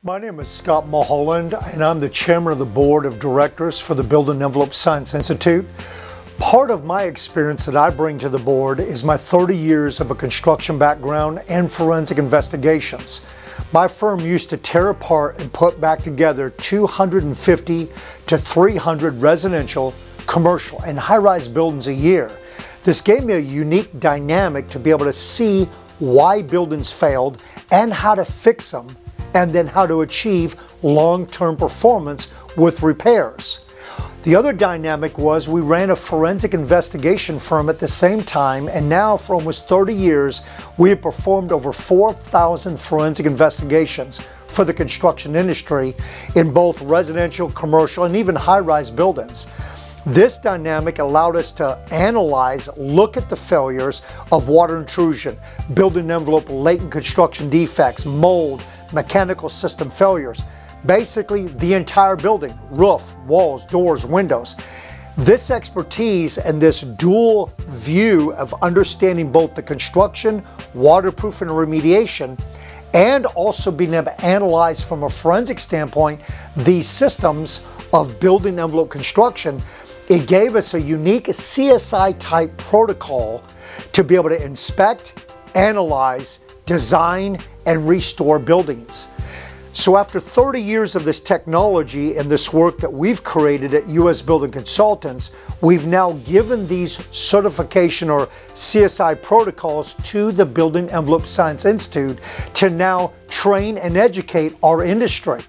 My name is Scott Mulholland, and I'm the chairman of the board of directors for the Building Envelope Science Institute. Part of my experience that I bring to the board is my 30 years of a construction background and forensic investigations. My firm used to tear apart and put back together 250 to 300 residential, commercial, and high-rise buildings a year. This gave me a unique dynamic to be able to see why buildings failed and how to fix them, and then how to achieve long-term performance with repairs. The other dynamic was we ran a forensic investigation firm at the same time, and now for almost 30 years we have performed over 4,000 forensic investigations for the construction industry in both residential, commercial, and even high-rise buildings. This dynamic allowed us to analyze, look at the failures of water intrusion, building envelope latent construction defects, mold, mechanical system failures, basically the entire building, roof, walls, doors, windows. This expertise and this dual view of understanding both the construction, waterproof, and remediation, and also being able to analyze from a forensic standpoint these systems of building envelope construction, it gave us a unique CSI type protocol to be able to inspect, analyze, design, and restore buildings. So after 30 years of this technology and this work that we've created at US Building Consultants, we've now given these certification or CSI protocols to the Building Envelope Science Institute to now train and educate our industry.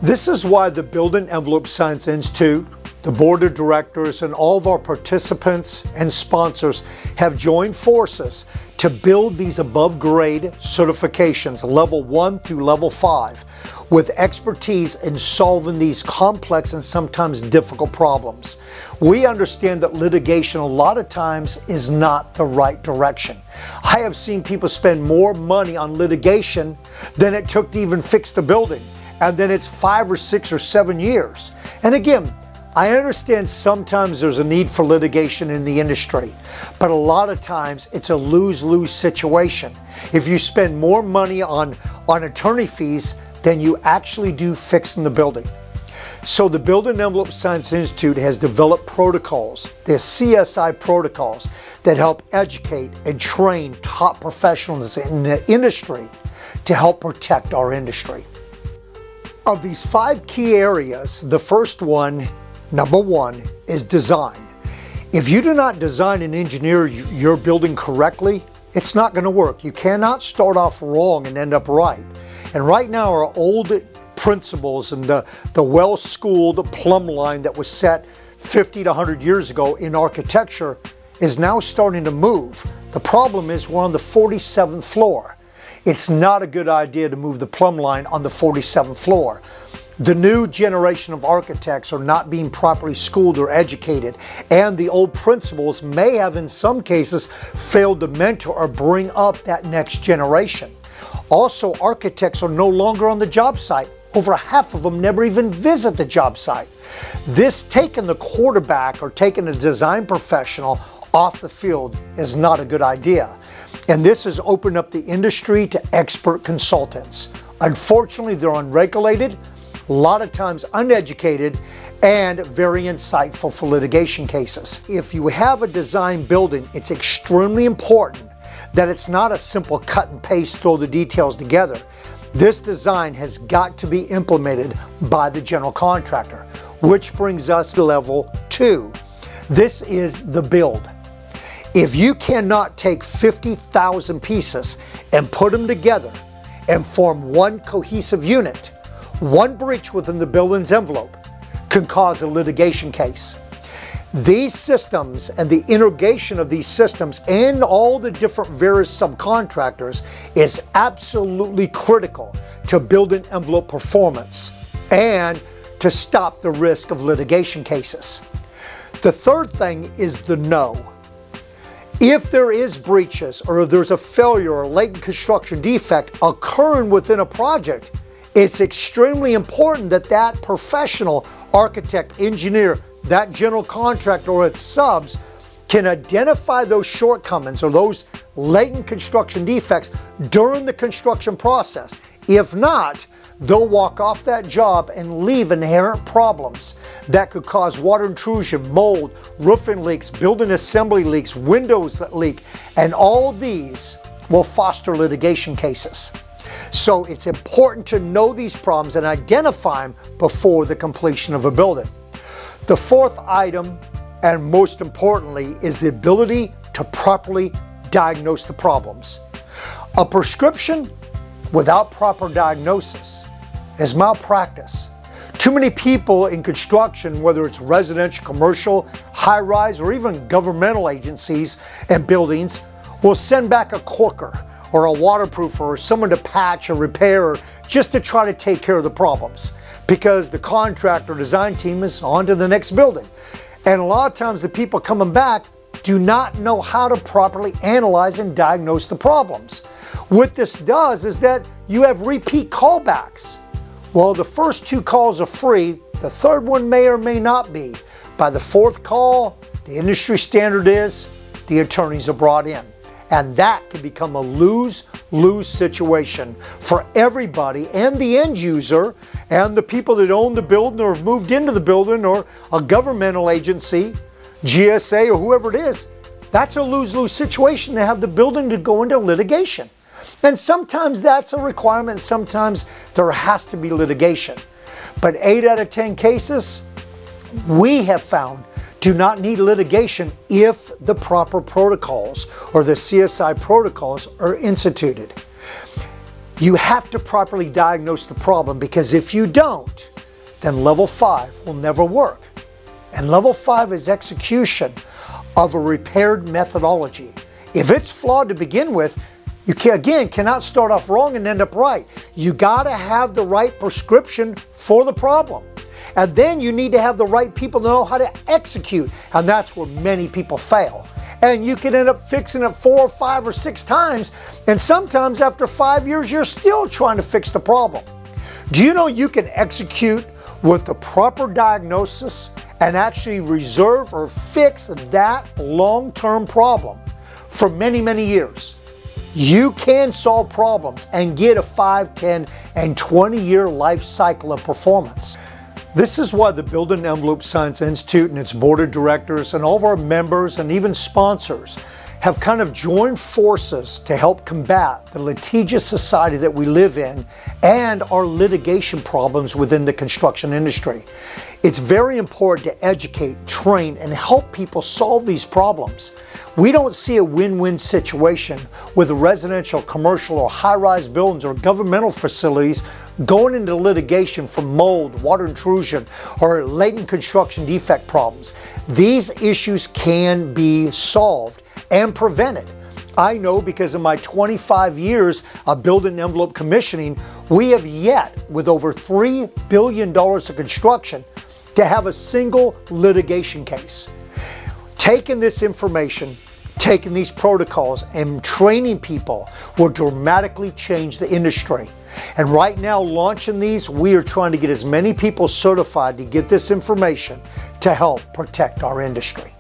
This is why the Building Envelope Science Institute, the board of directors, and all of our participants and sponsors have joined forces to build these above grade certifications, level 1 through level 5, with expertise in solving these complex and sometimes difficult problems. We understand that litigation a lot of times is not the right direction. I have seen people spend more money on litigation than it took to even fix the building, and then it's 5 or 6 or 7 years. And again, I understand sometimes there's a need for litigation in the industry, but a lot of times it's a lose-lose situation. If you spend more money on attorney fees than you actually do fixing the building. So the Building Envelope Science Institute has developed protocols, the CSI protocols, that help educate and train top professionals in the industry to help protect our industry. Of these 5 key areas, the first one, number 1, is design. If you do not design and engineer your building correctly, it's not going to work. You cannot start off wrong and end up right. And right now our old principles and the well-schooled plumb line that was set 50 to 100 years ago in architecture is now starting to move. The problem is we're on the 47th floor. It's not a good idea to move the plumb line on the 47th floor. The new generation of architects are not being properly schooled or educated, and the old principles may have in some cases failed to mentor or bring up that next generation. Also, architects are no longer on the job site. Over half of them never even visit the job site. This taking the quarterback or taking a design professional off the field is not a good idea. And this has opened up the industry to expert consultants. Unfortunately, they're unregulated, a lot of times uneducated, and very insightful for litigation cases. If you have a design building, it's extremely important that it's not a simple cut and paste, throw the details together. This design has got to be implemented by the general contractor, which brings us to level 2. This is the build. If you cannot take 50,000 pieces and put them together and form one cohesive unit, one breach within the building's envelope can cause a litigation case. These systems and the integration of these systems and all the different various subcontractors is absolutely critical to building envelope performance and to stop the risk of litigation cases. The third thing is the know. If there is breaches or if there's a failure or latent construction defect occurring within a project, it's extremely important that that professional architect, engineer, that general contractor or its subs can identify those shortcomings or those latent construction defects during the construction process. If not, they'll walk off that job and leave inherent problems that could cause water intrusion, mold, roofing leaks, building assembly leaks, windows that leak, and all these will foster litigation cases. So it's important to know these problems and identify them before the completion of a building. The fourth item, and most importantly, is the ability to properly diagnose the problems. A prescription without proper diagnosis is malpractice. Too many people in construction, whether it's residential, commercial, high-rise, or even governmental agencies and buildings, will send back a corker or a waterproofer or someone to patch or repair just to try to take care of the problems because the contractor design team is on to the next building. And a lot of times the people coming back do not know how to properly analyze and diagnose the problems. What this does is that you have repeat callbacks. Well, the first 2 calls are free, the third one may or may not be. By the 4th call, the industry standard is the attorneys are brought in. And that can become a lose-lose situation for everybody and the end user and the people that own the building or have moved into the building or a governmental agency, GSA or whoever it is. That's a lose-lose situation to have the building to go into litigation. And sometimes that's a requirement, sometimes there has to be litigation. But 8 out of 10 cases, we have found do not need litigation if the proper protocols or the CSI protocols are instituted. You have to properly diagnose the problem because if you don't, then level 5 will never work. And level 5 is execution of a repaired methodology. If it's flawed to begin with, you cannot start off wrong and end up right. You gotta have the right prescription for the problem. And then you need to have the right people to know how to execute. And that's where many people fail. And you can end up fixing it 4 or 5 or 6 times. And sometimes after 5 years, you're still trying to fix the problem. Do you know you can execute with the proper diagnosis and actually reserve or fix that long-term problem for many, many years? You can solve problems and get a 5, 10, and 20-year life cycle of performance. This is why the Building Envelope Science Institute and its board of directors and all of our members and even sponsors have kind of joined forces to help combat the litigious society that we live in and our litigation problems within the construction industry. It's very important to educate, train, and help people solve these problems. We don't see a win-win situation with residential, commercial, or high-rise buildings or governmental facilities going into litigation for mold, water intrusion, or latent construction defect problems. These issues can be solved and prevented. I know because of my 25 years of building envelope commissioning, we have yet, with over $3 billion of construction, to have a single litigation case. Taking this information, taking these protocols, and training people will dramatically change the industry. And right now, launching these, we are trying to get as many people certified to get this information to help protect our industry.